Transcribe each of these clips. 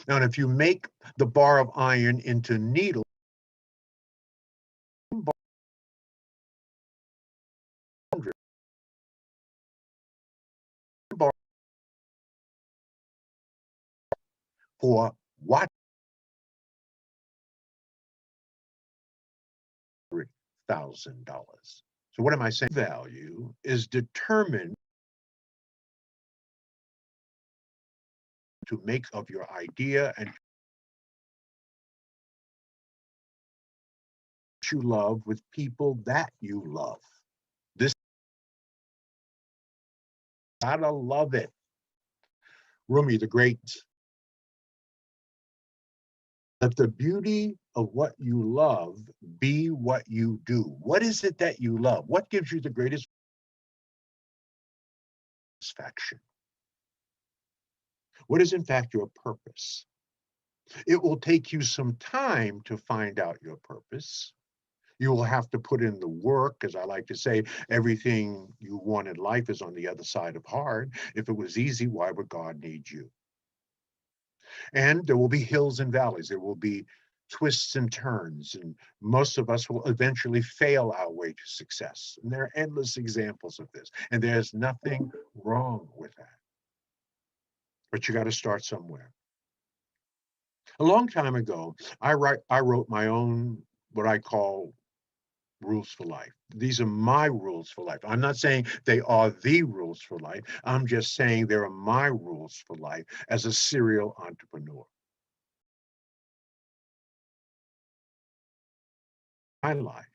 Now, if you make the bar of iron into needles, for what? $1,000. So what am I saying? Value is determined to make of your idea and you love with people that you love. This, gotta love it. Rumi the Great. Let the beauty of what you love be what you do. What is it that you love? What gives you the greatest satisfaction? What is in fact your purpose? It will take you some time to find out your purpose. You will have to put in the work. As I like to say, everything you want in life is on the other side of hard. If it was easy, why would God need you? And there will be hills and valleys. There will be twists and turns, and most of us will eventually fail our way to success. And there are endless examples of this, and there's nothing wrong with that. But you got to start somewhere. A long time ago, I wrote my own, what I call rules for life. These are my rules for life. I'm not saying they are the rules for life. I'm just saying there are my rules for life as a serial entrepreneur. My life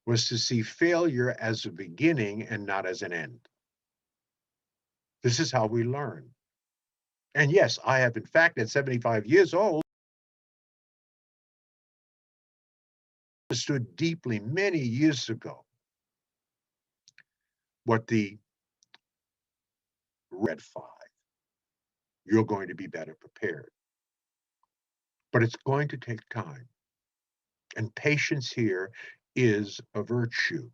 was to see failure as a beginning and not as an end. This is how we learn. And yes, I have, in fact, at 75 years old, understood deeply many years ago what the red 5, you're going to be better prepared. But it's going to take time. And patience here is a virtue.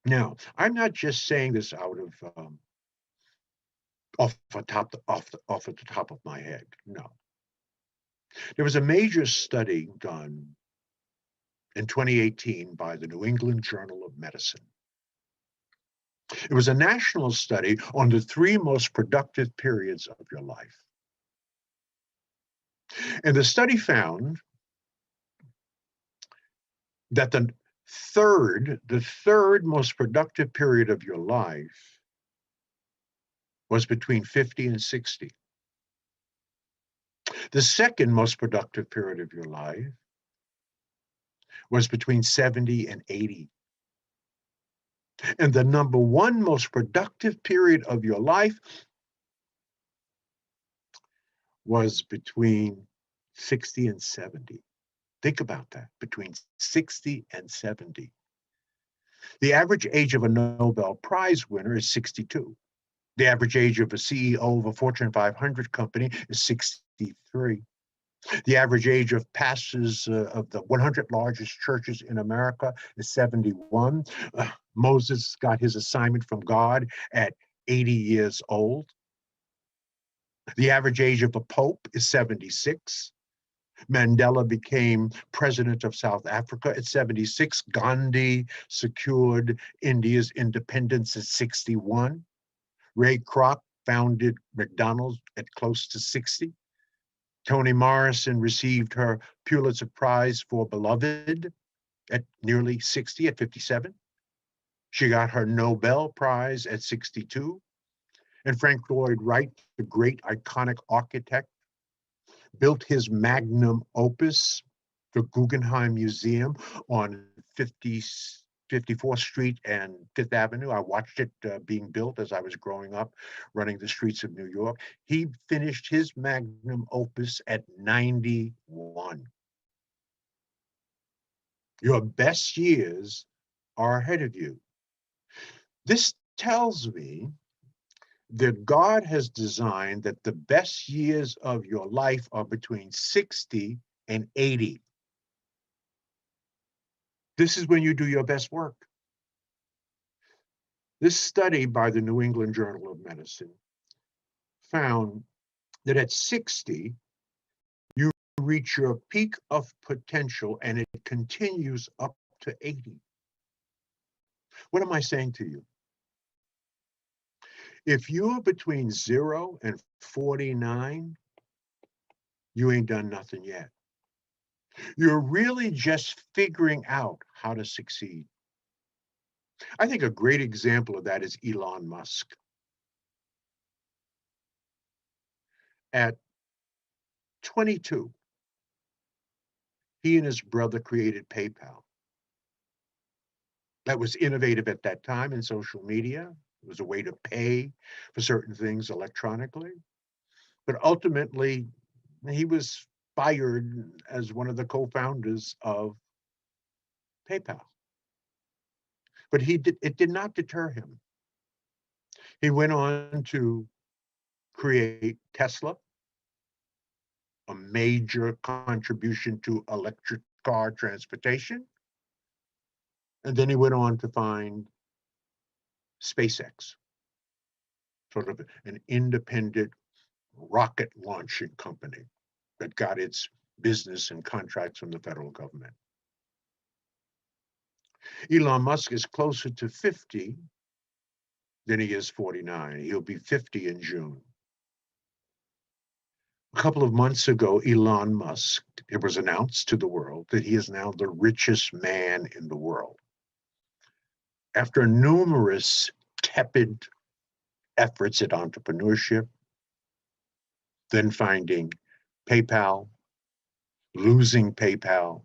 Now, I'm not just saying this out of off the top of my head. No. There was a major study done in 2018 by the New England Journal of Medicine. It was a national study on the 3 most productive periods of your life. And the study found that the third most productive period of your life was between 50 and 60. The second most productive period of your life was between 70 and 80. And the number 1 most productive period of your life was between 60 and 70. Think about that, between 60 and 70. The average age of a Nobel Prize winner is 62. The average age of a CEO of a Fortune 500 company is 63. The average age of pastors of the 100 largest churches in America is 71. Moses got his assignment from God at 80 years old. The average age of a pope is 76. Mandela became president of South Africa at 76. Gandhi secured India's independence at 61. Ray Kroc founded McDonald's at close to 60. Toni Morrison received her Pulitzer Prize for Beloved at nearly 60, at 57. She got her Nobel Prize at 62. And Frank Lloyd Wright, the great iconic architect, built his magnum opus, the Guggenheim Museum on 54th Street and 5th Avenue. I watched it being built as I was growing up, running the streets of New York. He finished his magnum opus at 91. Your best years are ahead of you. This tells me that God has designed that the best years of your life are between 60 and 80. This is when you do your best work. This study by the New England Journal of Medicine found that at 60, reach your peak of potential and it continues up to 80. What am I saying to you? If you're between 0 and 49, you ain't done nothing yet. You're really just figuring out how to succeed. I think a great example of that is Elon Musk. At 22, he and his brother created PayPal. That was innovative at that time in social media. It was a way to pay for certain things electronically. But ultimately, he was fired as one of the co-founders of PayPal. But it did not deter him. He went on to create Tesla, a major contribution to electric car transportation. And then he went on to find SpaceX, sort of an independent rocket launching company that got its business and contracts from the federal government. Elon Musk is closer to 50 than he is 49. He'll be 50 in June. A couple of months ago, Elon Musk, it was announced to the world that he is now the richest man in the world. After numerous tepid efforts at entrepreneurship, then finding PayPal, losing PayPal,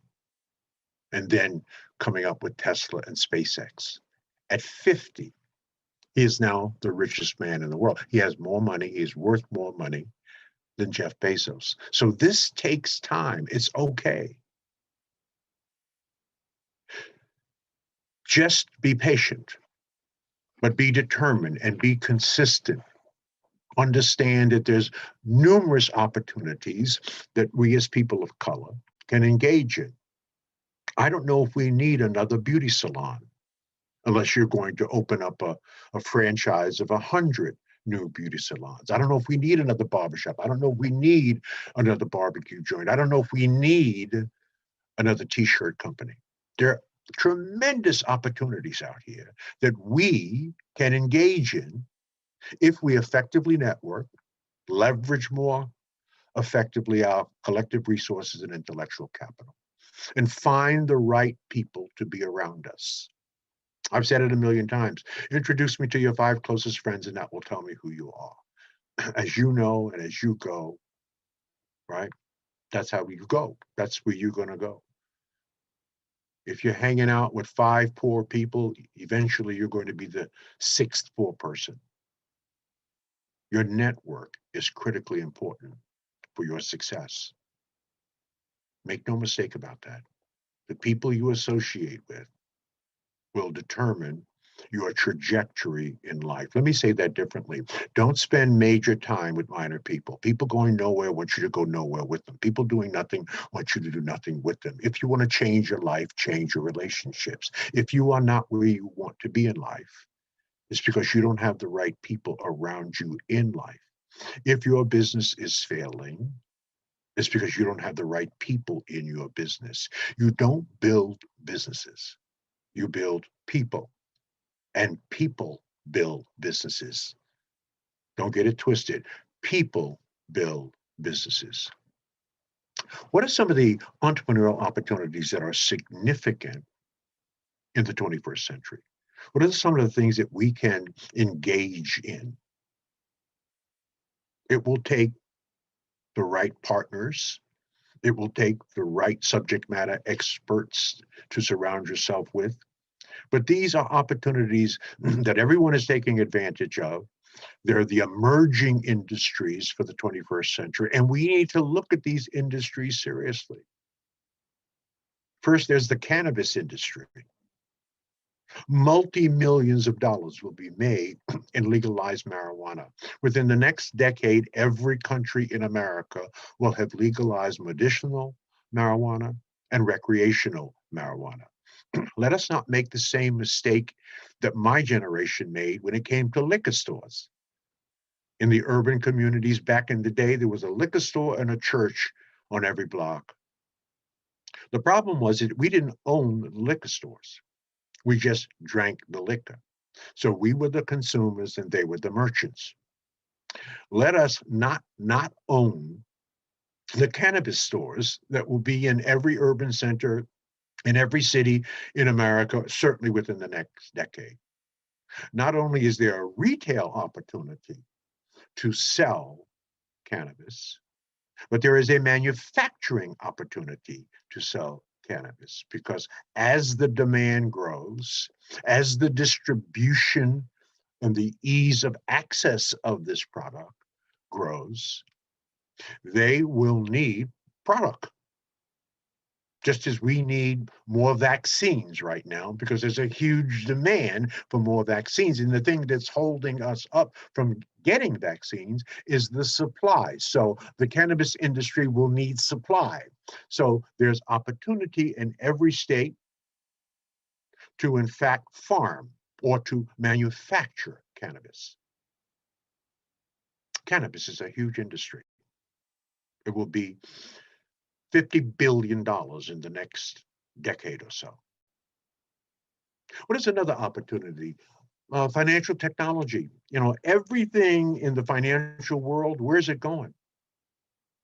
and then coming up with Tesla and SpaceX. At 50, he is now the richest man in the world. He has more money, he's worth more money than Jeff Bezos. So this takes time. It's okay. Just be patient, but be determined and be consistent. Understand that there's numerous opportunities that we as people of color can engage in. I don't know if we need another beauty salon unless you're going to open up a franchise of 100 new beauty salons. I don't know if we need another barbershop. I don't know if we need another barbecue joint. I don't know if we need another t-shirt company. There are tremendous opportunities out here that we can engage in if we effectively network, leverage more effectively our collective resources and intellectual capital, and find the right people to be around us. I've said it a million times. Introduce me to your 5 closest friends, and that will tell me who you are. As you know, and as you go, right? That's how you go. That's where you're going to go. If you're hanging out with 5 poor people, eventually you're going to be the 6th poor person. Your network is critically important for your success. Make no mistake about that. The people you associate with will determine your trajectory in life. Let me say that differently. Don't spend major time with minor people. People going nowhere want you to go nowhere with them. People doing nothing want you to do nothing with them. If you want to change your life, change your relationships. If you are not where you want to be in life, it's because you don't have the right people around you in life. If your business is failing, it's because you don't have the right people in your business. You don't build businesses. You build people. And people build businesses. Don't get it twisted. People build businesses. What are some of the entrepreneurial opportunities that are significant in the 21st century? What are some of the things that we can engage in? It will take the right partners. It will take the right subject matter experts to surround yourself with. But these are opportunities that everyone is taking advantage of. They're the emerging industries for the 21st century, and we need to look at these industries seriously. First, there's the cannabis industry. Multi-millions of dollars will be made in legalized marijuana. Within the next decade, every country in America will have legalized medicinal marijuana and recreational marijuana. Let us not make the same mistake that my generation made when it came to liquor stores. In the urban communities back in the day, there was a liquor store and a church on every block. The problem was that we didn't own liquor stores. We just drank the liquor. So we were the consumers and they were the merchants. Let us not own the cannabis stores that will be in every urban center, in every city in America, certainly within the next decade. Not only is there a retail opportunity to sell cannabis, but there is a manufacturing opportunity to sell cannabis, because as the demand grows, as the distribution and the ease of access of this product grows, they will need product. Just as we need more vaccines right now, because there's a huge demand for more vaccines. And the thing that's holding us up from getting vaccines is the supply. So the cannabis industry will need supply. So there's opportunity in every state to, in fact, farm or to manufacture cannabis. Cannabis is a huge industry. It will be $50 billion in the next decade or so. What is another opportunity? Financial technology. You know, everything in the financial world, where's it going?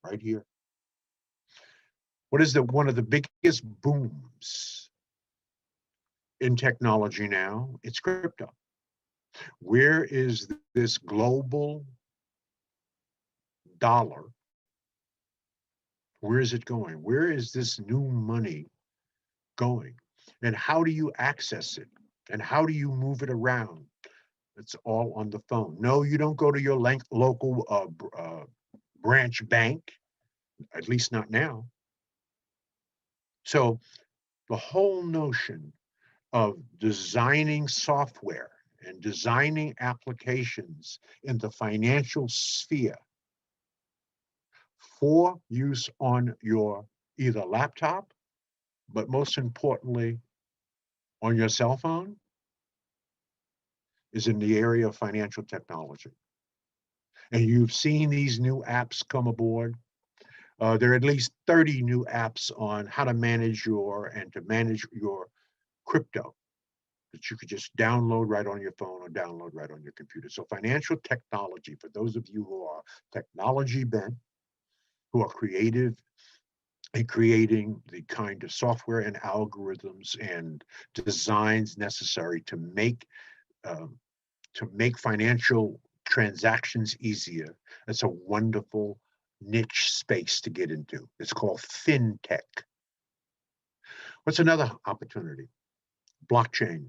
Right here. What is one of the biggest booms in technology now? It's crypto. Where is this global dollar? Where is it going? Where is this new money going? And how do you access it? And how do you move it around? It's all on the phone. No, you don't go to your local branch bank, at least not now. So the whole notion of designing software and designing applications in the financial sphere for use on your either laptop, but most importantly, on your cell phone, is in the area of financial technology. And you've seen these new apps come aboard. There are at least 30 new apps on how to manage your crypto that you could just download right on your phone or download right on your computer. So financial technology, for those of you who are technology bent, who are creative in creating the kind of software and algorithms and designs necessary to make financial transactions easier, that's a wonderful niche space to get into. It's called fintech. What's another opportunity? Blockchain,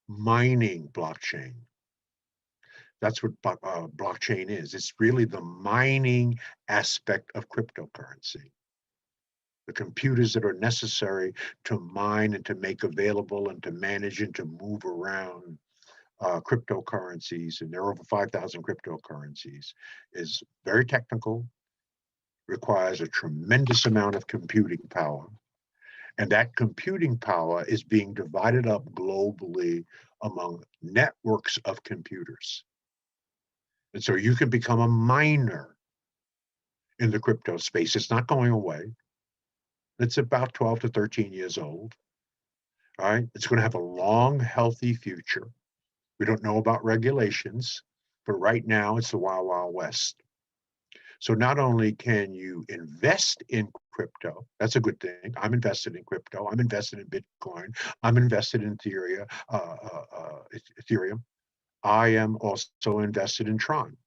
mining blockchain. That's what blockchain is. It's really the mining aspect of cryptocurrency. The computers that are necessary to mine and to make available and to manage and to move around cryptocurrencies, and there are over 5,000 cryptocurrencies, is very technical, requires a tremendous amount of computing power. And that computing power is being divided up globally among networks of computers. And so you can become a miner in the crypto space. It's not going away. It's about 12 to 13 years old. All right. It's going to have a long, healthy future. We don't know about regulations, but right now it's the Wild Wild West. So not only can you invest in crypto, that's a good thing. I'm invested in crypto. I'm invested in Bitcoin. I'm invested in Ethereum. I am also invested in Tron.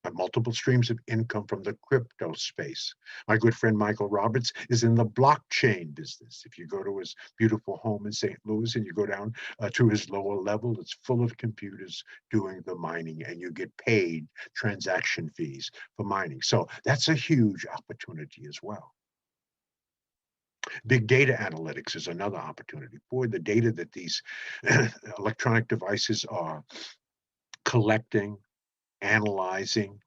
I have multiple streams of income from the crypto space. My good friend Michael Roberts is in the blockchain business. If you go to his beautiful home in St. Louis and you go down to his lower level, it's full of computers doing the mining, and you get paid transaction fees for mining. So that's a huge opportunity as well. Big data analytics is another opportunity. Boy, the data that these electronic devices are collecting, analyzing,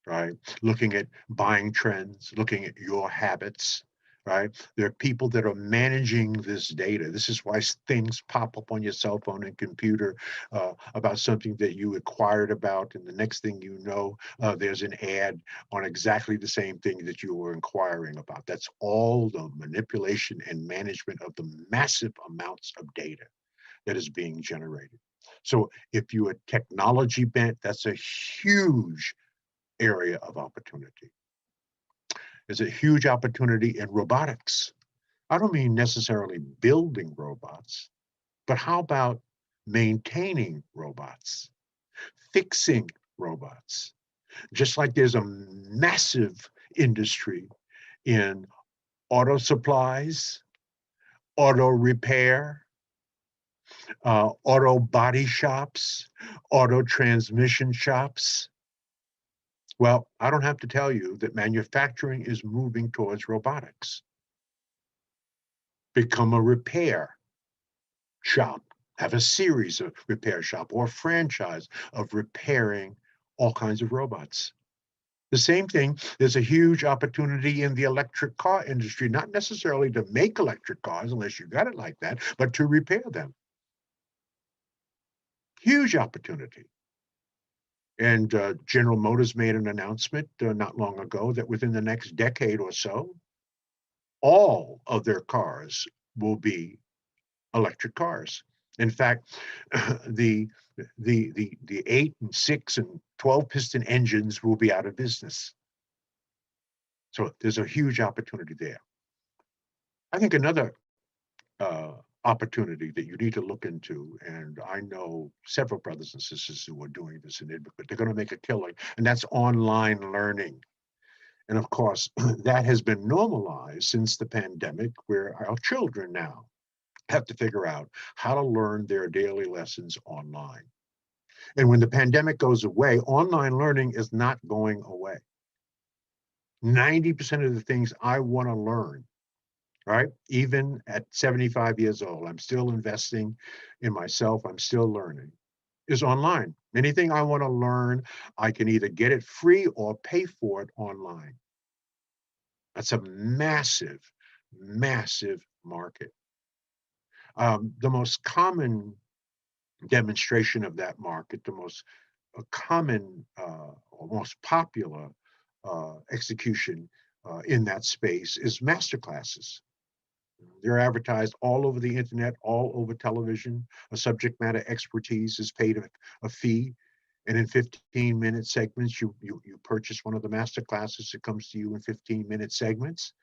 right? Looking at buying trends, looking at your habits, right? There are people that are managing this data. This is why things pop up on your cell phone and computer about something that you inquired about, and the next thing you know, there's an ad on exactly the same thing that you were inquiring about. That's all the manipulation and management of the massive amounts of data that is being generated. So if you're technology bent, that's a huge area of opportunity. There's a huge opportunity in robotics. I don't mean necessarily building robots, but how about maintaining robots, fixing robots? Just like there's a massive industry in auto supplies, auto repair, auto body shops, auto transmission shops. Well, I don't have to tell you that manufacturing is moving towards robotics. Become a repair shop, have a series of repair shop or franchise of repairing all kinds of robots. The same thing, there's a huge opportunity in the electric car industry, not necessarily to make electric cars unless you got it like that, but to repair them. Huge opportunity. And General Motors made an announcement not long ago that within the next decade or so, all of their cars will be electric cars. In fact, the the 8 and 6 and 12 piston engines will be out of business. So there's a huge opportunity there. I think another opportunity that you need to look into, and I know several brothers and sisters who are doing this, and they're going to make a killing, and that's online learning. And of course, that has been normalized since the pandemic, where our children now have to figure out how to learn their daily lessons online. And when the pandemic goes away, online learning is not going away. 90% of the things I want to learn, right? Even at 75 years old, I'm still investing in myself, I'm still learning, is online. Anything I want to learn, I can either get it free or pay for it online. That's a massive, massive market. The most common demonstration of that market, the most common or most popular execution in that space is masterclasses. They're advertised all over the internet, all over television. A subject matter expertise is paid a fee. And in 15-minute segments, you purchase one of the master classes. It comes to you in 15-minute segments,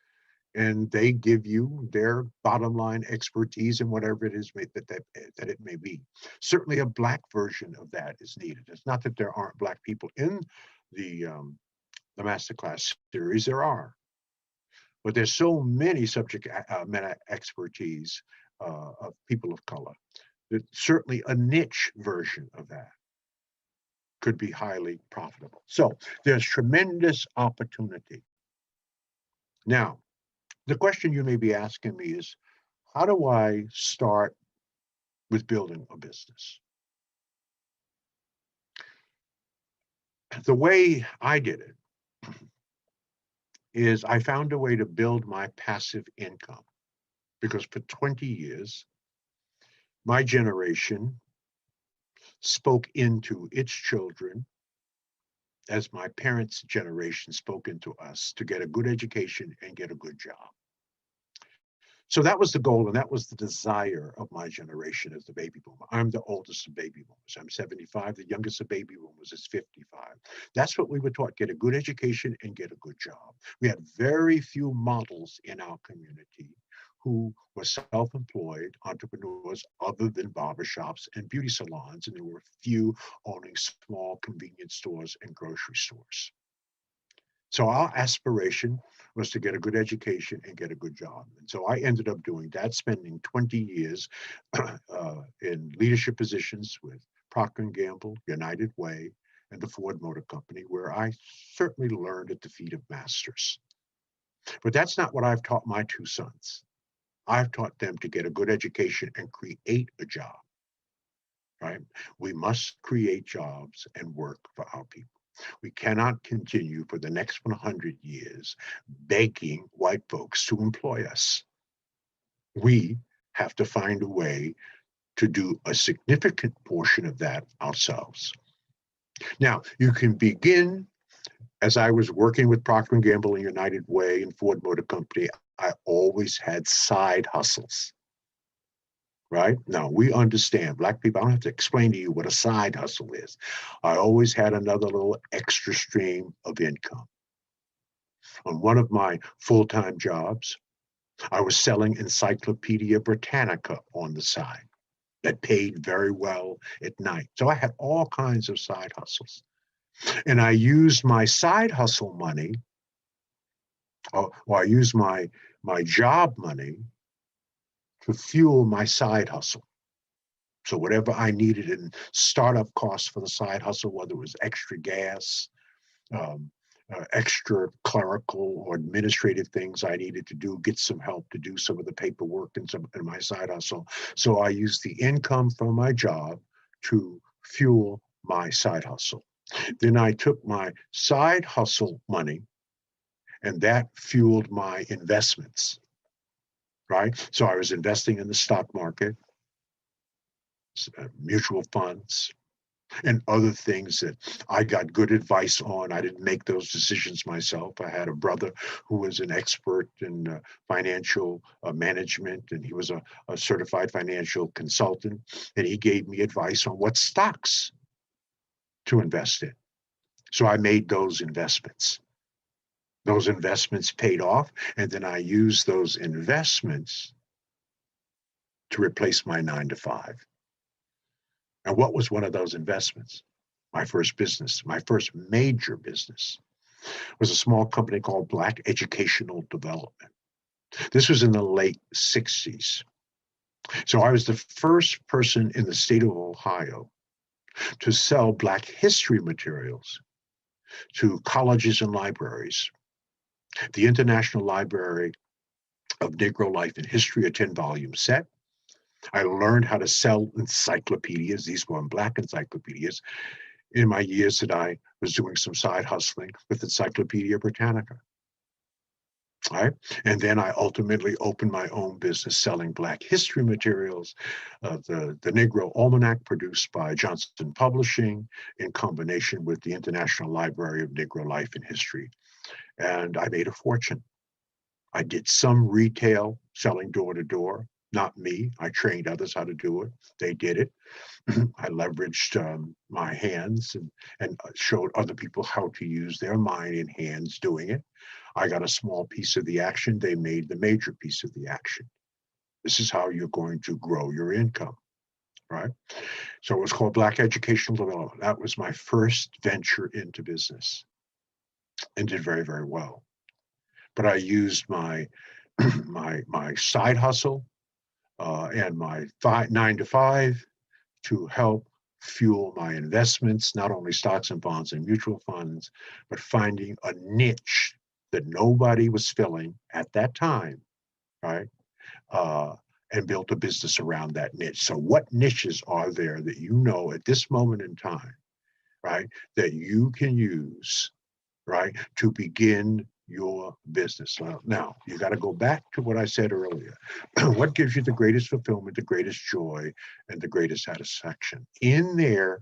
and they give you their bottom line expertise in whatever it is that it may be. Certainly a Black version of that is needed. It's not that there aren't Black people in the masterclass series, there are. But there's so many subject matter expertise of people of color that certainly a niche version of that could be highly profitable. So there's tremendous opportunity. Now, the question you may be asking me is, how do I start with building a business? The way I did it is I found a way to build my passive income, because for 20 years, my generation spoke into its children as my parents' generation spoke into us to get a good education and get a good job. So that was the goal, and that was the desire of my generation as the baby boomer. I'm the oldest of baby boomers. I'm 75. The youngest of baby boomers is 55. That's what we were taught: get a good education and get a good job. We had very few models in our community who were self-employed entrepreneurs other than barbershops and beauty salons, and there were few owning small convenience stores and grocery stores. So our aspiration was to get a good education and get a good job. And so I ended up doing that, spending 20 years in leadership positions with Procter & Gamble, United Way, and the Ford Motor Company, where I certainly learned at the feet of masters. But that's not what I've taught my two sons. I've taught them to get a good education and create a job, right? We must create jobs and work for our people. We cannot continue for the next 100 years begging white folks to employ us. We have to find a way to do a significant portion of that ourselves. Now, you can begin, as I was working with Procter & Gamble and United Way and Ford Motor Company, I always had side hustles, right? Now, we understand, Black people, I don't have to explain to you what a side hustle is. I always had another little extra stream of income. On one of my full-time jobs, I was selling Encyclopedia Britannica on the side that paid very well at night. So I had all kinds of side hustles. And I used my side hustle money, or I used my job money to fuel my side hustle. So whatever I needed in startup costs for the side hustle, whether it was extra gas, extra clerical or administrative things I needed to do, get some help to do some of the paperwork and some in my side hustle. So I used the income from my job to fuel my side hustle. Then I took my side hustle money and that fueled my investments, right? So I was investing in the stock market, mutual funds, and other things that I got good advice on. I didn't make those decisions myself. I had a brother who was an expert in financial management, and he was a certified financial consultant, and he gave me advice on what stocks to invest in. So I made those investments. Those investments paid off, and then I used those investments to replace my 9-to-5. And what was one of those investments? My first business, my first major business, was a small company called Black Educational Development. This was in the late 60s. So I was the first person in the state of Ohio to sell Black history materials to colleges and libraries. The International Library of Negro Life and History, a 10-volume set. I learned how to sell encyclopedias. These were Black encyclopedias in my years that I was doing some side hustling with Encyclopedia Britannica. All right. And then I ultimately opened my own business selling Black history materials, the Negro Almanac produced by Johnson Publishing in combination with the International Library of Negro Life and History. And I made a fortune. I did some retail selling door to door, not me. I trained others how to do it. They did it. I leveraged my hands and showed other people how to use their mind and hands doing it. I got a small piece of the action. They made the major piece of the action. This is how you're going to grow your income, right? So it was called Black Educational Development. That was my first venture into business and did very, very well. But I used my my side hustle and my 9-to-5 to help fuel my investments, not only stocks and bonds and mutual funds, but finding a niche that nobody was filling at that time, right? And built a business around that niche. So what niches are there that you know at this moment in time, right, that you can use, right, to begin your business? Now, you got to go back to what I said earlier. What gives you the greatest fulfillment, the greatest joy, and the greatest satisfaction? In there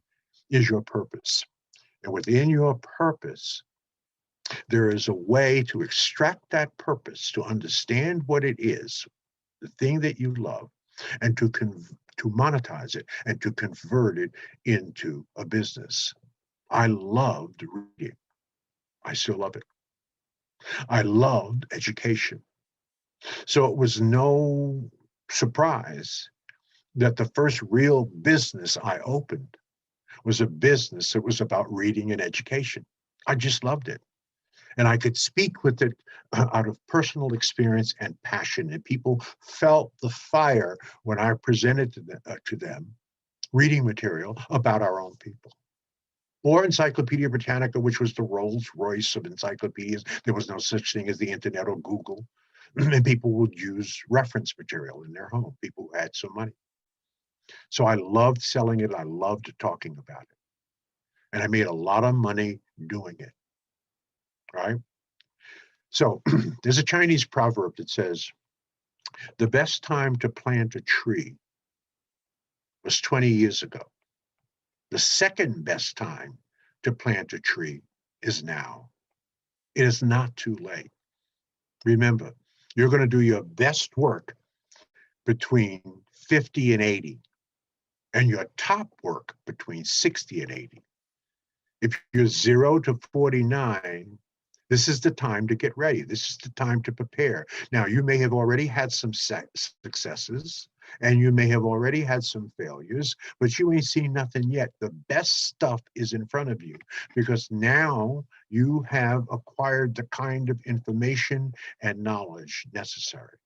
is your purpose. And within your purpose, there is a way to extract that purpose, to understand what it is, the thing that you love, and to monetize it and to convert it into a business. I loved reading. I still love it. I loved education. So it was no surprise that the first real business I opened was a business that was about reading and education. I just loved it. And I could speak with it out of personal experience and passion. And people felt the fire when I presented to them reading material about our own people. Or Encyclopedia Britannica, which was the Rolls Royce of encyclopedias. There was no such thing as the internet or Google. And people would use reference material in their home, people who had some money. So I loved selling it. I loved talking about it. And I made a lot of money doing it, right? So there's a Chinese proverb that says, the best time to plant a tree was 20 years ago. The second best time to plant a tree is now. It is not too late. Remember, you're going to do your best work between 50 and 80, and your top work between 60 and 80. If you're 0 to 49, this is the time to get ready. This is the time to prepare. Now, you may have already had some successes, and you may have already had some failures, but you ain't seen nothing yet. The best stuff is in front of you, because now you have acquired the kind of information and knowledge necessary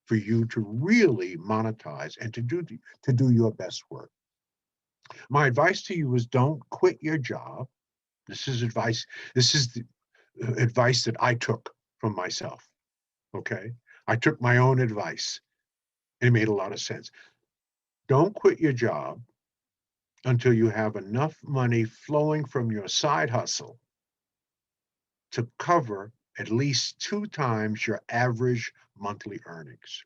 for you to really monetize and to do your best work. My advice to you is, don't quit your job. This is advice. This is the advice that I took from myself. Okay. I took my own advice, and it made a lot of sense. Don't quit your job until you have enough money flowing from your side hustle to cover at least 2 times your average monthly earnings.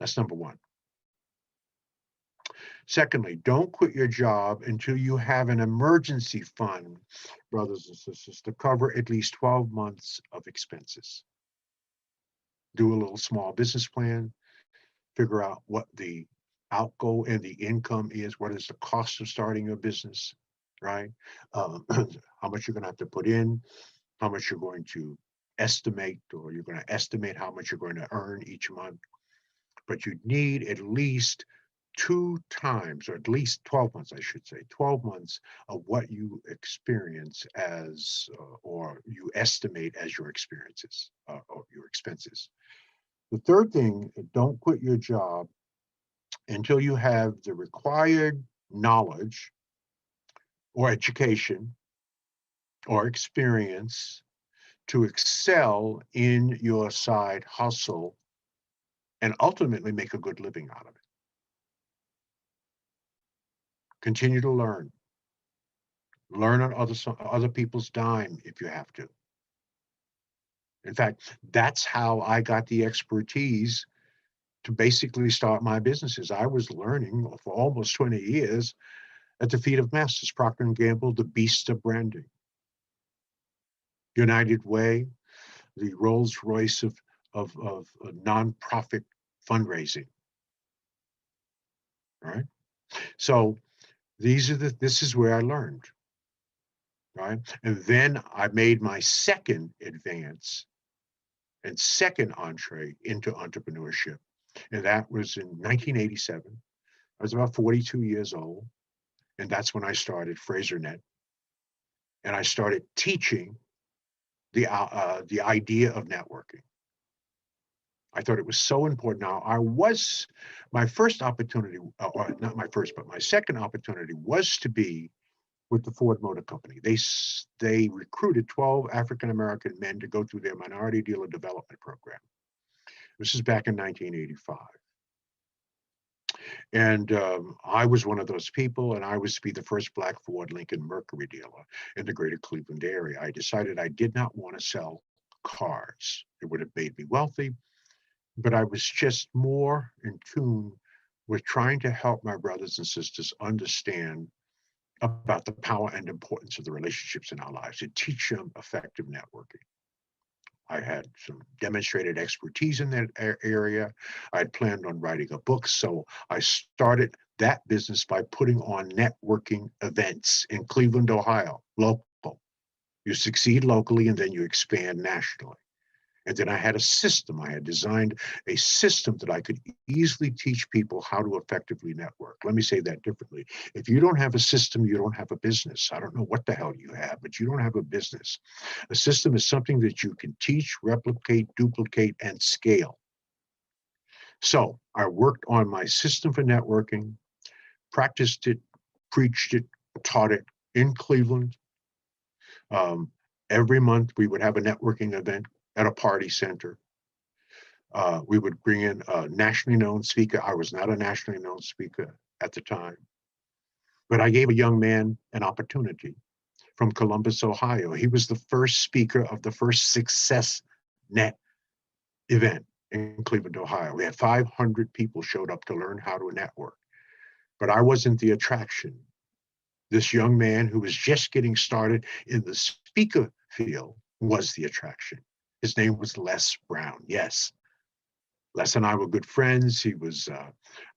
That's number one. Secondly, don't quit your job until you have an emergency fund, brothers and sisters, to cover at least 12 months of expenses. Do a little small business plan, figure out what the outgo and the income is, what is the cost of starting your business, right? How much you're going to have to put in, how much you're going to estimate, or you're going to estimate how much you're going to earn each month. But you need at least 2 times, or at least 12 months, I should say, 12 months of what you experience as, or you estimate as your experiences, or your expenses. The third thing, don't quit your job until you have the required knowledge or education or experience to excel in your side hustle and ultimately make a good living out of it. Continue to learn. Learn on other people's dime if you have to. In fact, that's how I got the expertise to basically start my businesses. I was learning for almost 20 years at the feet of masters, Procter & Gamble, the beast of branding. United Way, the Rolls Royce of nonprofit fundraising, right? So this is where I learned, right? And then I made my second advance and second entree into entrepreneurship. And that was in 1987. I was about 42 years old. And that's when I started FraserNet. And I started teaching the idea of networking. I thought it was so important. Now, my first opportunity, or not my first, but my second opportunity was to be with the Ford Motor Company. They recruited 12 African-American men to go through their minority dealer development program. This is back in 1985. And I was one of those people, and I was to be the first Black Ford Lincoln Mercury dealer in the greater Cleveland area. I decided I did not want to sell cars. It would have made me wealthy, but I was just more in tune with trying to help my brothers and sisters understand about the power and importance of the relationships in our lives, to teach them effective networking. I had some demonstrated expertise in that area. I had planned on writing a book, so I started that business by putting on networking events in Cleveland, Ohio, local. You succeed locally, and then you expand nationally. And then I had a system. I had designed a system that I could easily teach people how to effectively network. Let me say that differently. If you don't have a system, you don't have a business. I don't know what the hell you have, but you don't have a business. A system is something that you can teach, replicate, duplicate, and scale. So I worked on my system for networking, practiced it, preached it, taught it in Cleveland. Every month we would have a networking event at a party center. We would bring in a nationally known speaker. I was not a nationally known speaker at the time. But I gave a young man an opportunity from Columbus, Ohio. He was the first speaker of the first Success Net event in Cleveland, Ohio. We had 500 people showed up to learn how to network. But I wasn't the attraction. This young man who was just getting started in the speaker field was the attraction. His name was Les Brown. Yes, Les and I were good friends. He was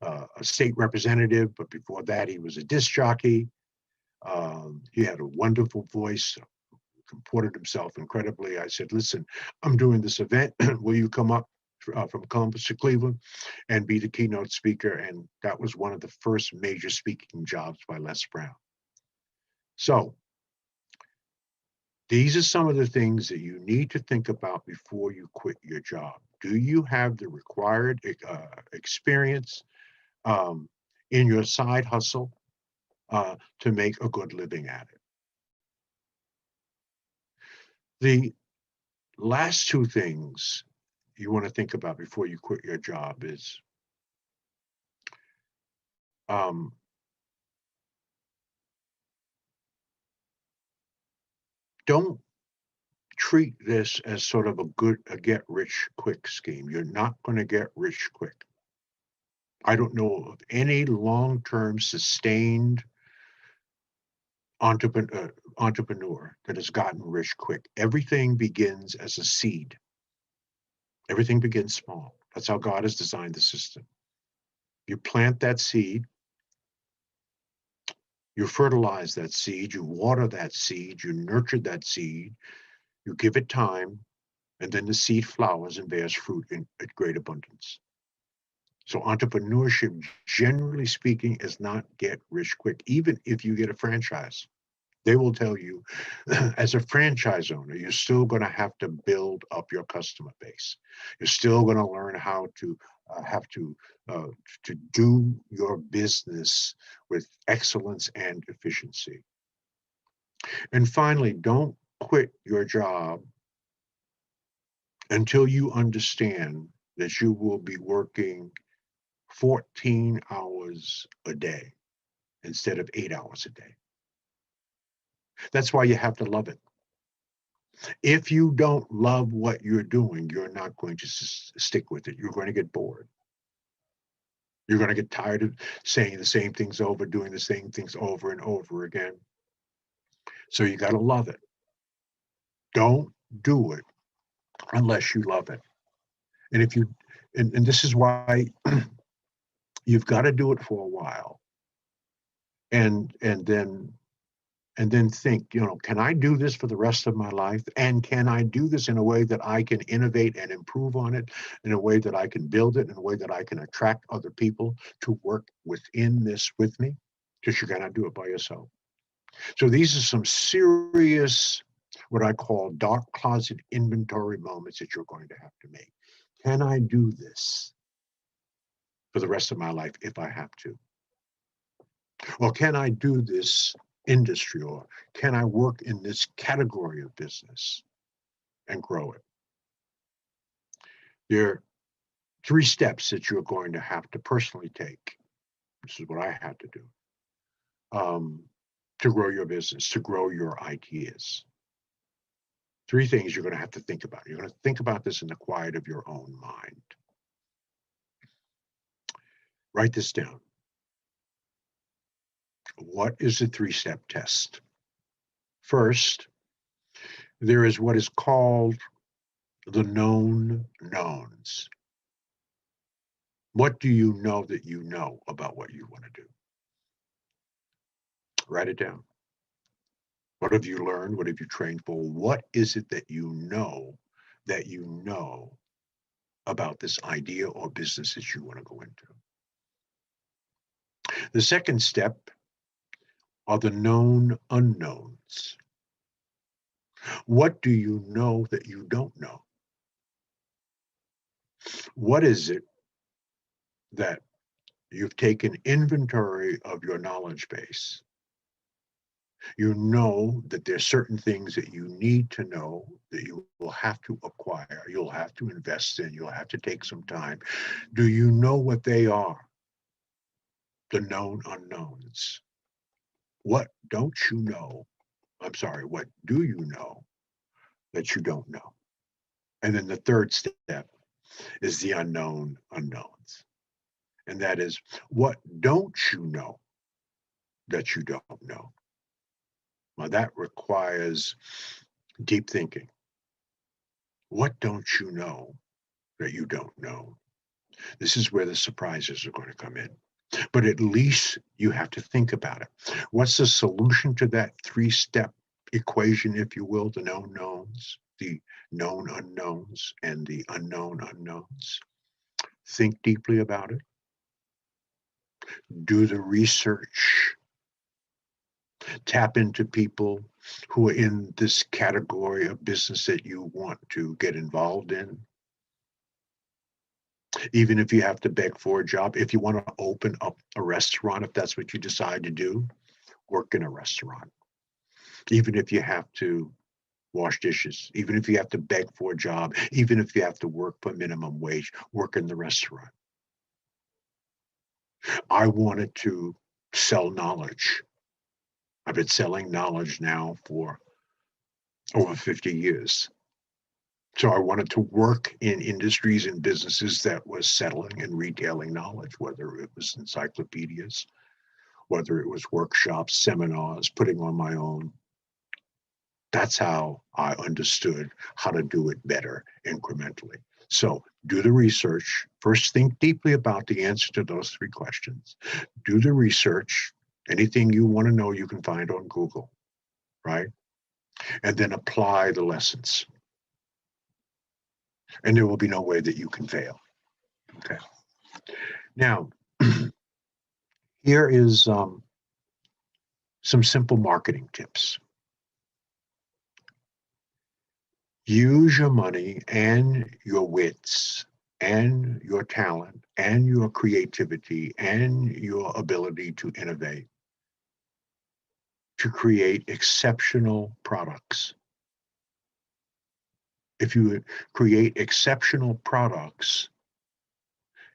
a state representative, but before that, he was a disc jockey. He had a wonderful voice, comported himself incredibly. I said, listen, I'm doing this event. Will you come up from Columbus to Cleveland and be the keynote speaker? And that was one of the first major speaking jobs by Les Brown. So these are some of the things that you need to think about before you quit your job. Do you have the required experience in your side hustle to make a good living at it? The last two things you want to think about before you quit your job is don't treat this as sort of a get rich quick scheme. You're not going to get rich quick. I don't know of any long-term sustained entrepreneur that has gotten rich quick. Everything begins as a seed. Everything begins small. That's how God has designed the system. You plant that seed, you fertilize that seed, you water that seed, you nurture that seed, you give it time, and then the seed flowers and bears fruit in great abundance. So entrepreneurship, generally speaking, is not get rich quick, even if you get a franchise. They will tell you, as a franchise owner, you're still going to have to build up your customer base. You're still going to learn how to do your business with excellence and efficiency. And finally, don't quit your job until you understand that you will be working 14 hours a day instead of 8 hours a day. That's why you have to love it. If you don't love what you're doing, you're not going to stick with it. You're going to get bored. You're going to get tired of saying the same things over, doing the same things over and over again. So you got to love it. Don't do it unless you love it. And if you, and this is why you've got to do it for a while. And then think, can I do this for the rest of my life? And can I do this in a way that I can innovate and improve on it, in a way that I can build it, in a way that I can attract other people to work within this with me? Because you cannot do it by yourself. So these are some serious, what I call dark closet inventory moments that you're going to have to make. Can I do this for the rest of my life if I have to? Or can I do this industry, or can I work in this category of business and grow it? There are 3 steps that you're going to have to personally take. This is what I had to do to grow your business, to grow your ideas. 3 things you're going to have to think about. You're going to think about this in the quiet of your own mind. Write this down. What is the 3-step test? First, there is what is called the known knowns. What do you know that you know about what you want to do? Write it down. What have you learned? What have you trained for? What is it that you know about this idea or business that you want to go into? The second step are the known unknowns. What do you know that you don't know? What is it that you've taken inventory of your knowledge base? You know that there's certain things that you need to know that you will have to acquire, you'll have to invest in, you'll have to take some time. Do you know what they are? The known unknowns. What don't you know? I'm sorry, what do you know that you don't know? And then the third step is the unknown unknowns. And that is, what don't you know that you don't know? Well, that requires deep thinking. What don't you know that you don't know? This is where the surprises are going to come in. But at least you have to think about it. What's the solution to that three-step equation, if you will, the known knowns, the known unknowns, and the unknown unknowns? Think deeply about it. Do the research. Tap into people who are in this category of business that you want to get involved in. Even if you have to beg for a job, if you want to open up a restaurant, if that's what you decide to do, work in a restaurant. Even if you have to wash dishes, even if you have to beg for a job, even if you have to work for minimum wage, work in the restaurant. I wanted to sell knowledge. I've been selling knowledge now for over 50 years. So I wanted to work in industries and businesses that was selling and retailing knowledge, whether it was encyclopedias, whether it was workshops, seminars, putting on my own. That's how I understood how to do it better incrementally. So do the research. First, think deeply about the answer to those three questions. Do the research. Anything you want to know, you can find on Google, right? And then apply the lessons. And there will be no way that you can fail. Okay. Now, here is some simple marketing tips. Use your money and your wits and your talent and your creativity and your ability to innovate to create exceptional products. If you create exceptional products,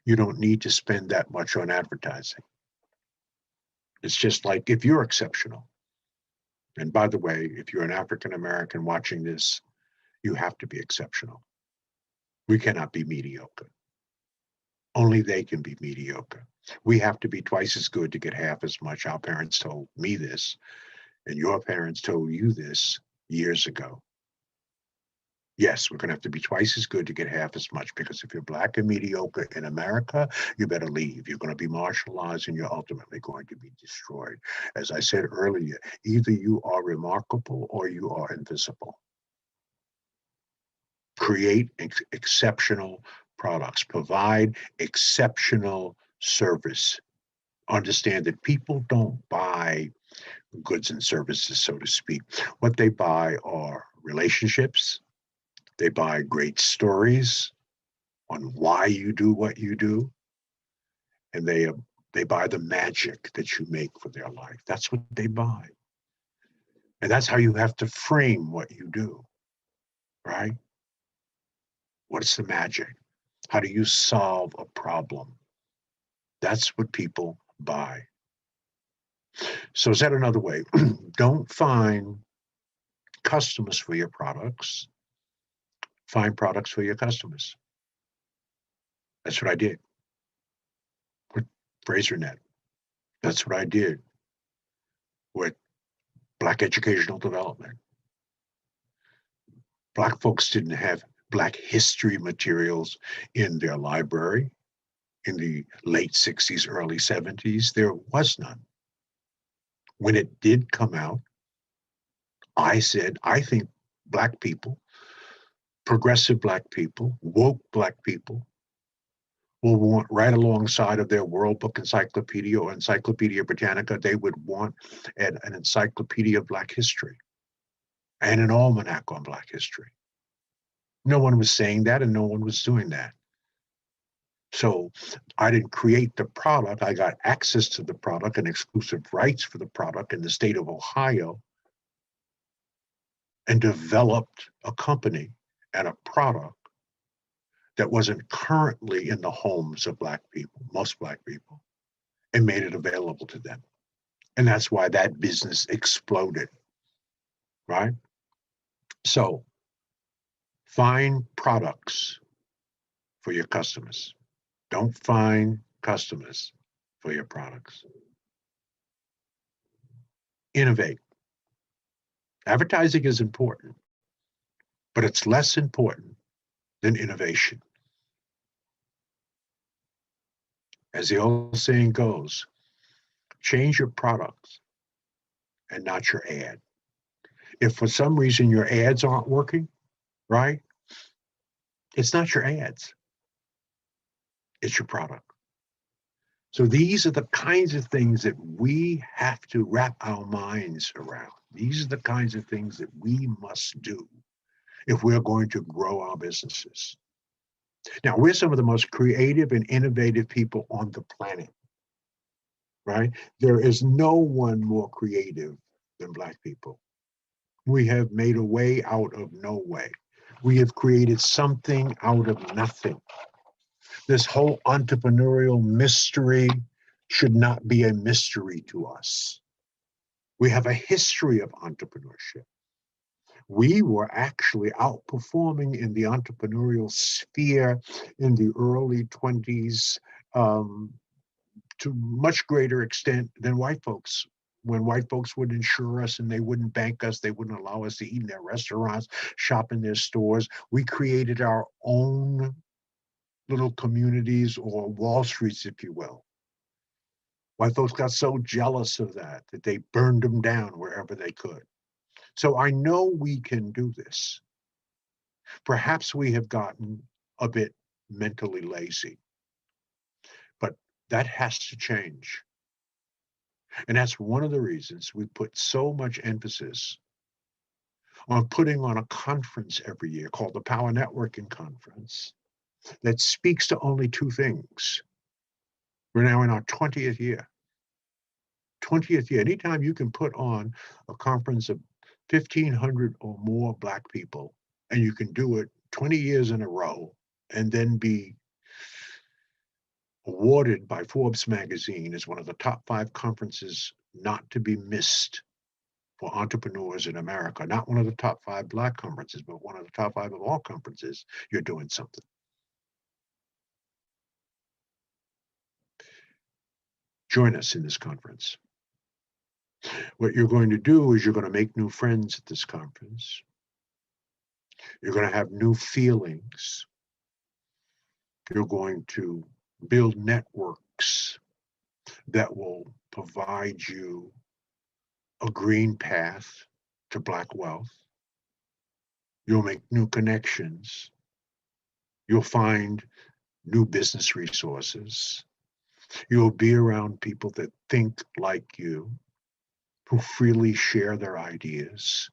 you don't need to spend that much on advertising. It's just like if you're exceptional. And by the way, if you're an African American watching this, you have to be exceptional. We cannot be mediocre. Only they can be mediocre. We have to be twice as good to get half as much. Our parents told me this, and your parents told you this years ago. Yes, we're going to have to be twice as good to get half as much, because if you're black and mediocre in America, you better leave. You're going to be marginalized and you're ultimately going to be destroyed. As I said earlier, either you are remarkable or you are invisible. Create exceptional products, provide exceptional service. Understand that people don't buy goods and services, so to speak. What they buy are relationships. They buy great stories on why you do what you do, and they buy the magic that you make for their life. That's what they buy, and that's how you have to frame what you do, right? What's the magic? How do you solve a problem? That's what people buy. So said another way, don't find customers for your products, find products for your customers. That's what I did with Fraser. That's what I did with Black Educational Development. Black folks didn't have Black history materials in their library in the late 60s, early 70s. There was none. When it did come out, I said, I think Black people, progressive Black people, woke Black people, will want right alongside of their World Book Encyclopedia or Encyclopedia Britannica, they would want an encyclopedia of Black history and an almanac on Black history. No one was saying that, and no one was doing that. So I didn't create the product. I got access to the product and exclusive rights for the product in the state of Ohio, and developed a company and a product that wasn't currently in the homes of Black people, most Black people, and made it available to them. And that's why that business exploded, right? So find products for your customers. Don't find customers for your products. Innovate. Advertising is important, but it's less important than innovation. As the old saying goes, change your products and not your ad. If for some reason your ads aren't working, right? It's not your ads, it's your product. So these are the kinds of things that we have to wrap our minds around. These are the kinds of things that we must do if we're going to grow our businesses. Now, we're some of the most creative and innovative people on the planet, right? There is no one more creative than Black people. We have made a way out of no way. We have created something out of nothing. This whole entrepreneurial mystery should not be a mystery to us. We have a history of entrepreneurship. We were actually outperforming in the entrepreneurial sphere in the early 20s to much greater extent than white folks. When white folks would insure us and they wouldn't bank us, they wouldn't allow us to eat in their restaurants, shop in their stores. We created our own little communities, or Wall Streets, if you will. White folks got so jealous of that they burned them down wherever they could. So I know we can do this. Perhaps we have gotten a bit mentally lazy, but that has to change. And that's one of the reasons we put so much emphasis on putting on a conference every year called the Power Networking Conference that speaks to only two things. We're now in our 20th year. 20th year. Anytime you can put on a conference of 1,500 or more Black people, and you can do it 20 years in a row, and then be awarded by Forbes magazine as one of the top 5 conferences not to be missed for entrepreneurs in America. Not one of the top 5 Black conferences, but one of the top 5 of all conferences. You're doing something. Join us in this conference. What you're going to do is you're going to make new friends at this conference. You're going to have new feelings. You're going to build networks that will provide you a green path to Black wealth. You'll make new connections. You'll find new business resources. You'll be around people that think like you, who freely share their ideas,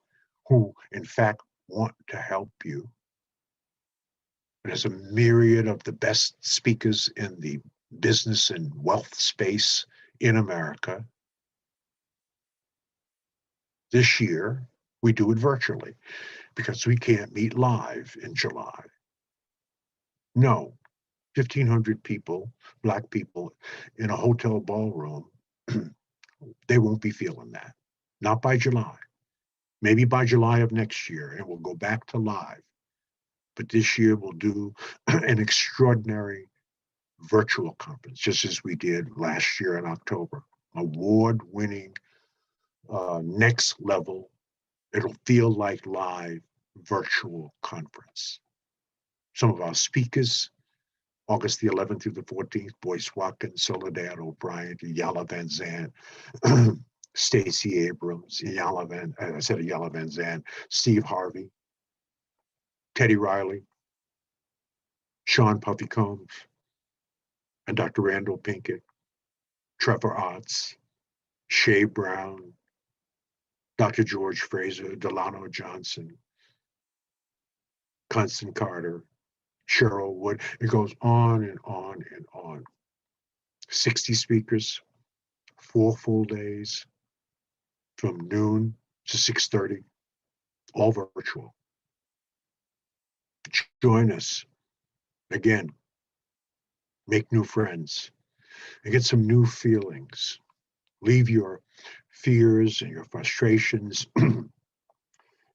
who in fact want to help you. There's a myriad of the best speakers in the business and wealth space in America. This year, we do it virtually because we can't meet live in July. No, 1,500 people, Black people, in a hotel ballroom, they won't be feeling that. Not by July. Maybe by July of next year, and we'll go back to live. But this year, we'll do an extraordinary virtual conference, just as we did last year in October. Award-winning, next level, it'll feel like live virtual conference. Some of our speakers, August the 11th through the 14th, Boyce Watkins, Soledad O'Brien, Yala Van Zandt, Stacey Abrams, Yala Van Zandt, Steve Harvey, Teddy Riley, Sean Puffy Combs, and Dr. Randall Pinkett, Trevor Otts, Shay Brown, Dr. George Fraser, Delano Johnson, Constant Carter, Cheryl Wood. It goes on and on and on. 60 speakers, 4 full days, from noon to 6:30, all virtual. Join us. Again, make new friends and get some new feelings. Leave your fears and your frustrations and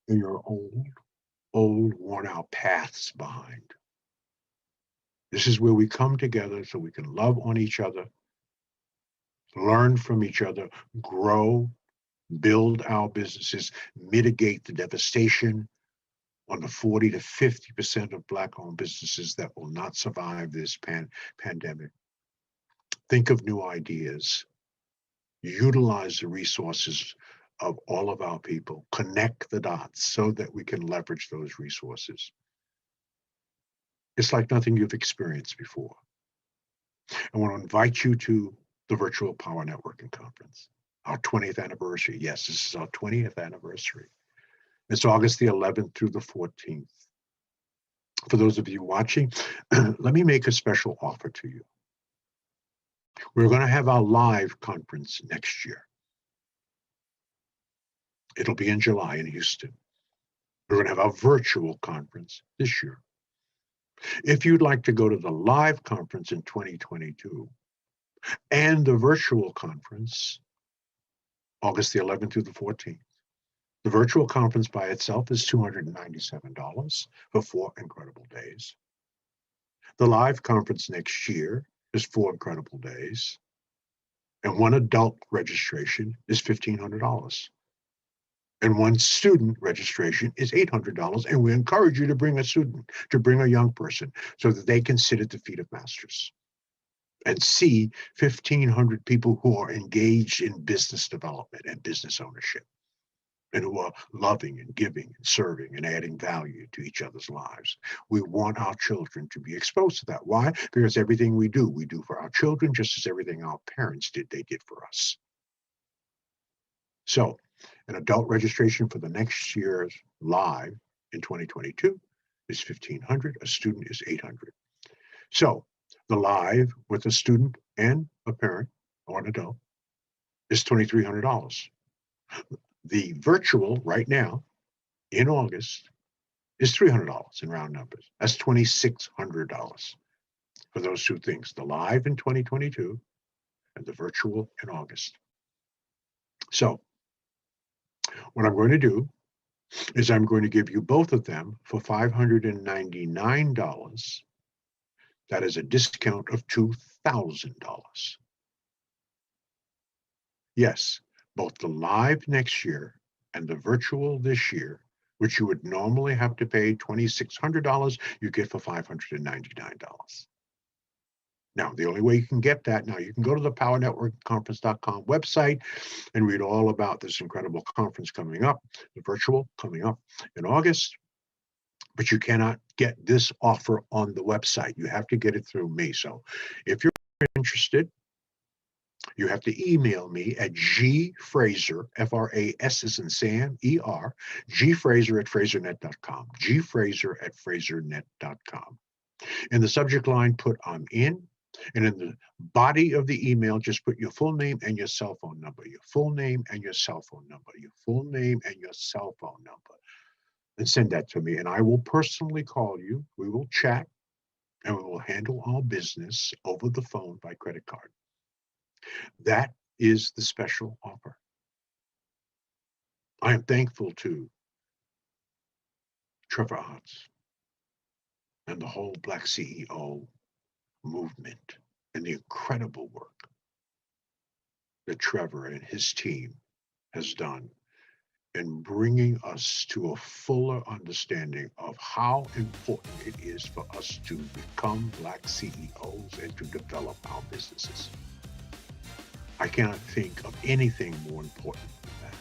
your old worn out paths behind. This is where we come together so we can love on each other, learn from each other, grow, build our businesses, mitigate the devastation on the 40 to 50% of Black-owned businesses that will not survive this pandemic. Think of new ideas. Utilize the resources of all of our people. Connect the dots so that we can leverage those resources. It's like nothing you've experienced before. I want to invite you to the Virtual Power Networking Conference, our 20th anniversary. Yes, this is our 20th anniversary. It's August the 11th through the 14th. For those of you watching, let me make a special offer to you. We're going to have our live conference next year. It'll be in July in Houston. We're going to have our virtual conference this year. If you'd like to go to the live conference in 2022 and the virtual conference, August the 11th through the 14th, the virtual conference by itself is $297 for 4 incredible days. The live conference next year is 4 incredible days. And one adult registration is $1,500. And one student registration is $800. And we encourage you to bring a student, to bring a young person, so that they can sit at the feet of masters and see 1,500 people who are engaged in business development and business ownership, and who are loving and giving and serving and adding value to each other's lives. We want our children to be exposed to that. Why? Because everything we do for our children, just as everything our parents did, they did for us. So an adult registration for the next year's live in 2022 is $1,500. A student is $800. So the live with a student and a parent or an adult is $2,300. The virtual right now in August is $300 in round numbers. That's $2,600 for those two things, the live in 2022 and the virtual in August. So what I'm going to do is I'm going to give you both of them for $599. That is a discount of $2,000. Yes, both the live next year and the virtual this year, which you would normally have to pay $2,600, you get for $599. Now, the only way you can get that, now you can go to the powernetworkconference.com website and read all about this incredible conference coming up, the virtual coming up in August, but you cannot get this offer on the website. You have to get it through me. So if you're interested, you have to email me at gfraser, F-R-A-S as in Sam, E-R, gfraser at frasernet.com, gfraser at frasernet.com. In the subject line, put I'm in, and in the body of the email, just put your full name and your cell phone number, your full name and your cell phone number, your full name and your cell phone number, and send that to me. And I will personally call you. We will chat, and we will handle all business over the phone by credit card. That is the special offer. I am thankful to Trevor Otts and the whole BlackCEO movement and the incredible work that Trevor and his team has done in bringing us to a fuller understanding of how important it is for us to become Black CEOs and to develop our businesses. I cannot think of anything more important than that.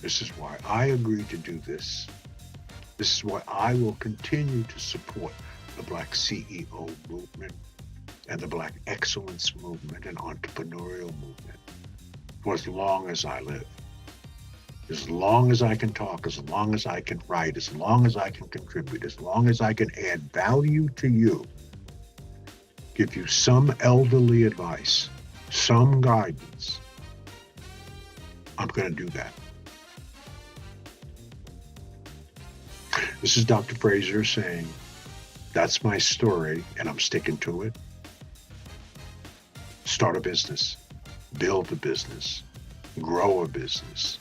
This is why I agreed to do this. This is why I will continue to support the Black CEO movement and the Black excellence movement and entrepreneurial movement for as long as I live. As long as I can talk, as long as I can write, as long as I can contribute, as long as I can add value to you, give you some elderly advice, some guidance, I'm going to do that. This is Dr. Fraser saying, that's my story and I'm sticking to it. Start a business. build a business, grow a business,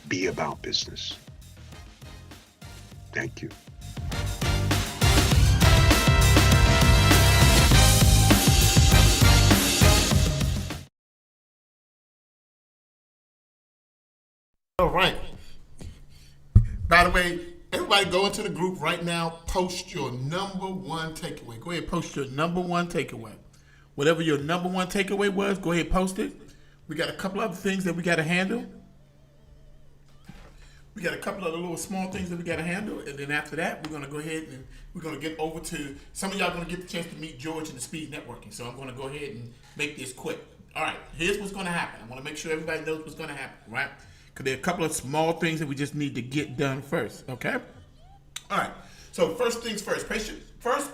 be about business. Thank you. All right. By the way, everybody go into the group right now. Post your number one takeaway. Go ahead, post your number one takeaway. Whatever your number one takeaway was, go ahead, post it. We got a couple other things that we got to handle. We got a couple of little small things that we got to handle, and then after that, we're going to go ahead and we're going to get over to some of y'all going to get the chance to meet George in the speed networking. So I'm going to go ahead and make this quick. All right, here's what's going to happen. I want to make sure everybody knows what's going to happen, right? Because there are a couple of small things that we just need to get done first, okay? All right, so first things first. First,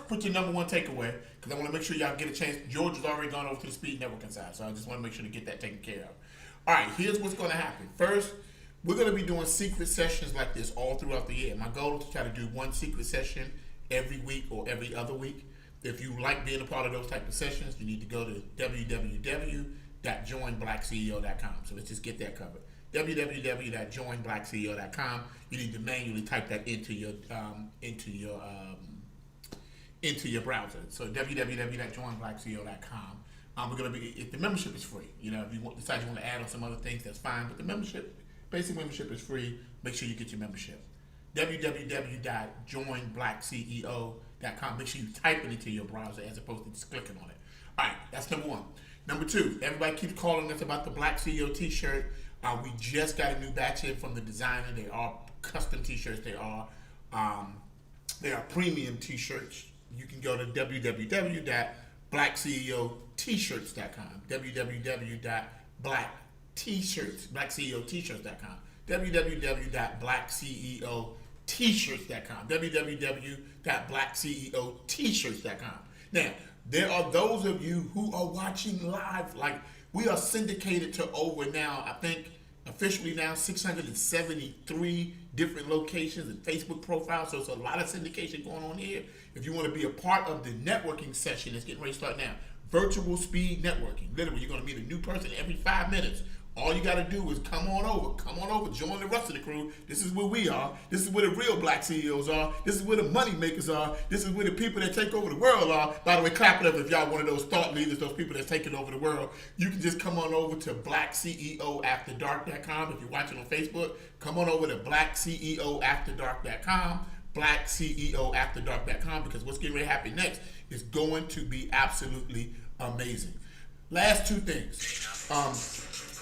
put your number one takeaway, because I want to make sure y'all get a chance. George has already gone over to the speed networking side, so I just want to make sure to get that taken care of. All right, here's what's going to happen. First, we're going to be doing secret sessions like this all throughout the year. My goal is to try to do one secret session every week or every other week. If you like being a part of those type of sessions, you need to go to www.joinblackceo.com. So let's just get that covered. www.joinblackceo.com. You need to manually type that into your browser. So www.joinblackceo.com. We're going to be, if the membership is free. You know, if you decide you want to add on some other things, that's fine. But the membership, basic membership is free. Make sure you get your membership. www.joinblackceo.com. Make sure you type it into your browser as opposed to just clicking on it. All right, that's number one. Number two, everybody keeps calling us about the Black CEO t-shirt. We just got a new batch in from the designer. They are custom t-shirts. They are premium t-shirts. You can go to www.blackceotshirts.com. www.blackceotshirts.com. www.blackceotshirts.com. www.blackceotshirts.com. Now, there are those of you who are watching live. Like, we are syndicated to over now, I think, officially now 673 different locations and Facebook profiles. So it's a lot of syndication going on here. If you want to be a part of the networking session that's getting ready to start now, virtual speed networking. Literally, you're going to meet a new person every 5 minutes. All you got to do is come on over, join the rest of the crew. This is where we are. This is where the real black CEOs are. This is where the money makers are. This is where the people that take over the world are. By the way, clap it up if y'all one of those thought leaders, those people that's taking over the world. You can just come on over to BlackCEOAfterDark.com. If you're watching on Facebook, come on over to BlackCEOAfterDark.com. BlackCEOAfterDark.com, because what's getting ready to happen next is going to be absolutely amazing. Last two things.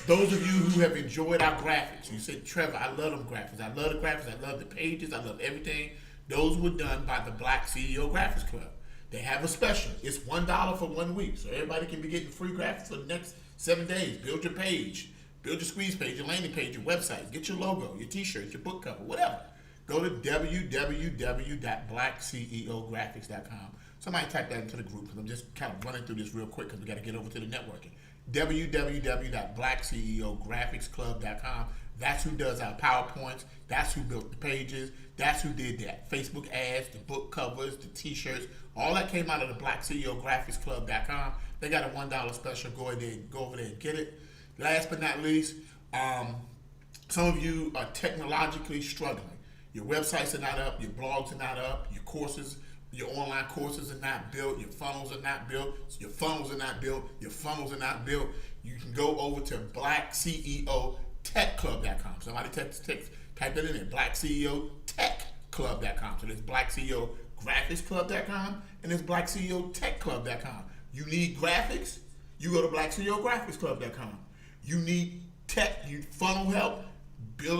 Those of you who have enjoyed our graphics, you said, Trevor, I love them graphics. I love the graphics. I love the pages. I love everything. Those were done by the Black CEO Graphics Club. They have a special. It's $1 for 1 week. So everybody can be getting free graphics for the next 7 days. Build your page. Build your squeeze page, your landing page, your website. Get your logo, your t-shirt, your book cover, whatever. Go to www.blackceographics.com. Somebody type that into the group, because I'm just kind of running through this real quick because we got to get over to the networking. www.blackceographicsclub.com. That's who does our PowerPoints. That's who built the pages. That's who did that Facebook ads, the book covers, the t-shirts. All that came out of the BlackCEOGraphicsClub.com. They got a $1 special. Go over there and get it. Last but not least, some of you are technologically struggling. Your websites are not up. Your blogs are not up. Your courses, your online courses are not built. Your funnels are not built. Your funnels are not built. Your funnels are not built. You can go over to BlackCEOTechClub.com. Somebody type that in there. BlackCEOTechClub.com. So there's BlackCEOGraphicsClub.com and there's BlackCEOTechClub.com. You need graphics? You go to BlackCEOGraphicsClub.com. You need tech, you funnel help,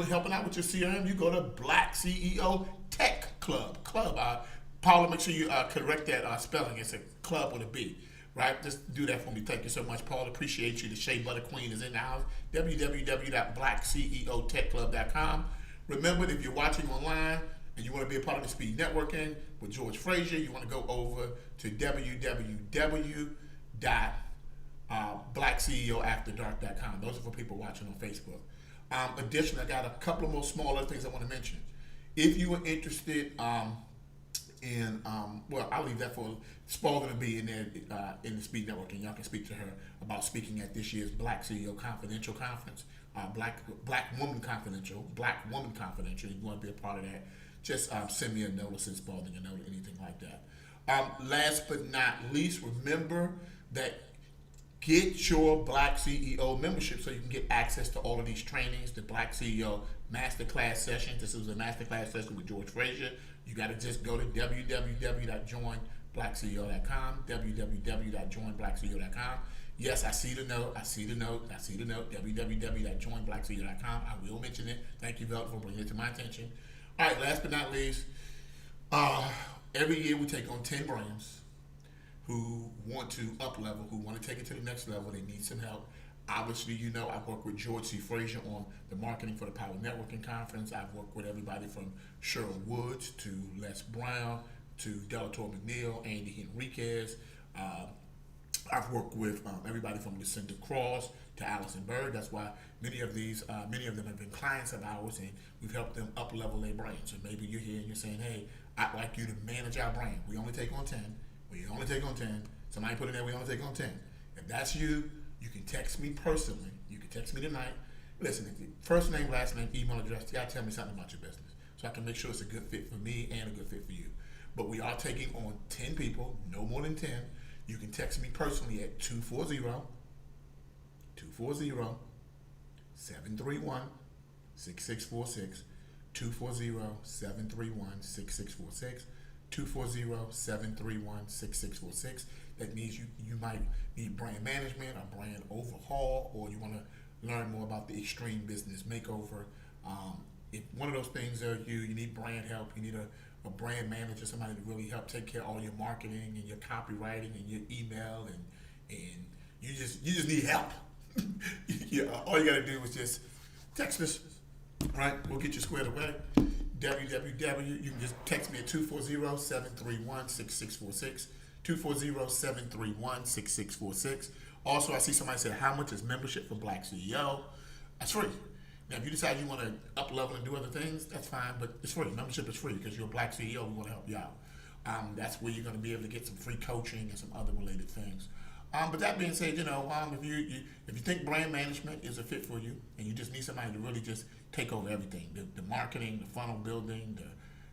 helping out with your CRM, you go to BlackCEO Tech Club. Paula, make sure you correct that spelling. It's a club with a B, right? Just do that for me. Thank you so much, Paula. Appreciate you. The Shea Butter Queen is in the house. www.blackceotechclub.com. Remember, if you're watching online and you want to be a part of the speed networking with George Fraser, you want to go over to www.blackceoafterdark.com. Those are for people watching on Facebook. Additionally, I got a couple of more smaller things I want to mention. If you are interested And well, I'll leave that for Spalding to be in there in the speed network, and y'all can speak to her about speaking at this year's Black CEO Confidential Conference, Black Woman Confidential. If you want to be a part of that, just send me a note or send Spalding a note or anything like that. Last but not least, remember that get your Black CEO membership so you can get access to all of these trainings, the Black CEO Masterclass sessions. This is a masterclass session with George Fraser. You got to just go to www.joinblackceo.com, www.joinblackceo.com. Yes, I see the note, www.joinblackceo.com. I will mention it. Thank you, Veldt, for bringing it to my attention. All right, last but not least, every year we take on 10 brands who want to up level, who want to take it to the next level. They need some help. Obviously, you know, I've worked with George C. Fraser on the marketing for the Power Networking Conference. I've worked with everybody from Cheryl Woods to Les Brown to Delator McNeil, Andy Henriquez. I've worked with everybody from Lucinda Cross to Allison Bird. That's why many of them have been clients of ours, and we've helped them up level their brand. So maybe you're here and you're saying, hey, I'd like you to manage our brand. We only take on 10. Somebody put in there, we only take on 10. If that's you, you can text me personally. You can text me tonight. Listen, if your first name, last name, email address, you gotta tell me something about your business so I can make sure it's a good fit for me and a good fit for you. But we are taking on 10 people, no more than 10. You can text me personally at 240-731-6646, 240-731-6646, 240-731-6646. That means you might need brand management, a brand overhaul, or you want to learn more about the extreme business makeover. If one of those things are you need brand help, you need a brand manager, somebody to really help take care of all your marketing and your copywriting and your email, and you just need help. All you got to do is just text us, right? We'll get you squared away. You can just text me at 240-731-6646, 240-731-6646. Also, I see somebody said, how much is membership for Black CEO? That's free. Now, if you decide you want to up level and do other things, that's fine, but it's free. Membership is free because you're a Black CEO. We want to help you out. That's where you're going to be able to get some free coaching and some other related things. But that being said, if you think brand management is a fit for you, and you just need somebody to really just take over everything, the marketing, the funnel building,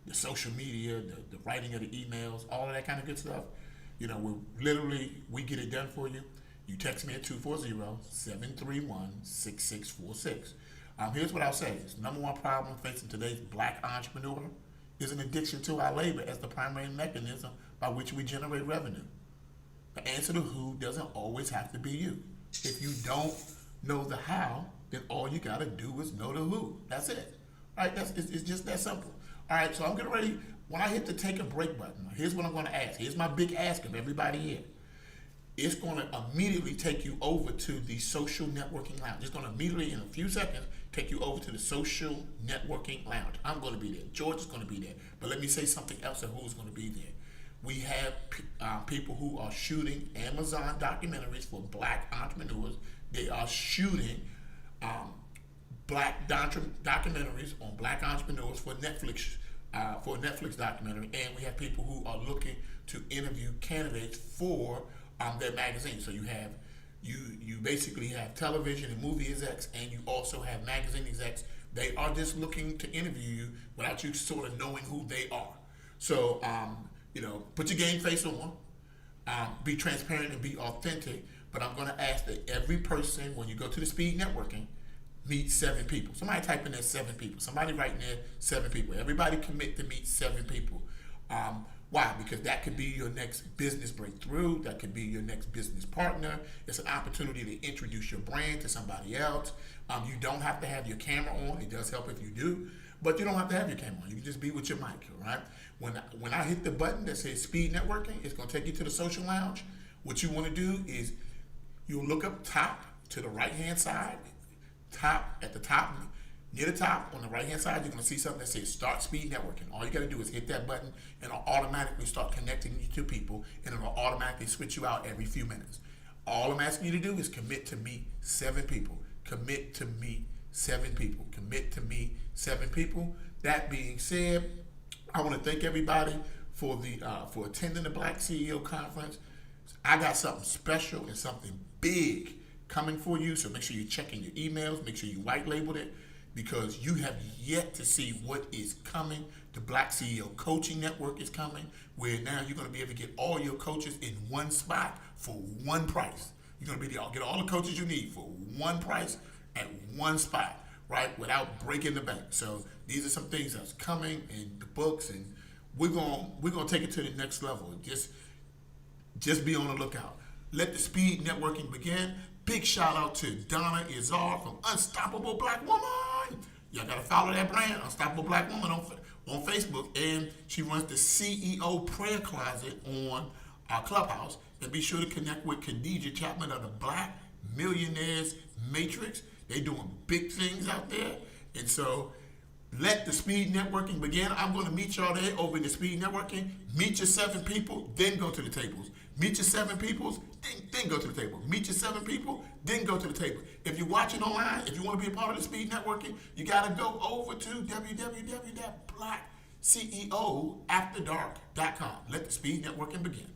the social media, the writing of the emails, all of that kind of good stuff, we get it done for you. You text me at 240-731-6646. Here's what I'll say. The number one problem facing today's Black entrepreneur is an addiction to our labor as the primary mechanism by which we generate revenue. The answer to who doesn't always have to be you. If you don't know the how, then all you got to do is know the who. That's it. All right, it's just that simple. All right, so I'm getting ready. When I hit the take a break button, here's what I'm going to ask. Here's my big ask of everybody here. It's going to immediately take you over to the social networking lounge. It's going to immediately, in a few seconds, take you over to the social networking lounge. I'm going to be there. George is going to be there. But let me say something else of who's going to be there. We have people who are shooting Amazon documentaries for Black entrepreneurs. They are shooting Black documentaries on Black entrepreneurs for Netflix documentary. And we have people who are looking to interview candidates for their magazine. So you basically have television and movie execs, and you also have magazine execs. They are just looking to interview you without you sort of knowing who they are. So put your game face on, be transparent and be authentic. But I'm going to ask that every person, when you go to the speed networking, meet 7 people. Somebody type in there 7 people. Somebody write in there 7 people. Everybody commit to meet 7 people. Why? Because that could be your next business breakthrough. That could be your next business partner. It's an opportunity to introduce your brand to somebody else. You don't have to have your camera on. It does help if you do, but you don't have to have your camera on. You can just be with your mic, right? When I hit the button that says speed networking, it's going to take you to the social lounge. What you want to do is you'll look up top to the right-hand side, near the top on the right-hand side, you're going to see something that says Start Speed Networking. All you got to do is hit that button, and it'll automatically start connecting you to people, and it'll automatically switch you out every few minutes. All I'm asking you to do is commit to meet 7 people. Commit to meet 7 people. Commit to meet 7 people. That being said, I want to thank everybody for attending the Black CEO conference. I got something special and something big coming for you. So make sure you're checking your emails. Make sure you white labeled it, because you have yet to see what is coming. The Black CEO Coaching Network is coming, where now you're going to be able to get all your coaches in one spot for one price. You're going to be able to get all the coaches you need for one price at one spot, right, without breaking the bank. So these are some things that's coming in the books, and we're gonna take it to the next level. Just be on the lookout. Let the speed networking begin. Big shout out to Donna Izar from Unstoppable Black Woman. Y'all gotta follow that brand, Unstoppable Black Woman, on Facebook, and she runs the CEO Prayer Closet on our Clubhouse. And be sure to connect with Khadija Chapman of the Black Millionaires Matrix. They doing big things out there, and so let the speed networking begin. I'm going to meet y'all there over in the speed networking. Meet your 7 people, then go to the tables. Meet your 7 people, then go to the table. Meet your 7 people, then go to the table. If you're watching online, if you want to be a part of the speed networking, you got to go over to www.blackceoafterdark.com. Let the speed networking begin.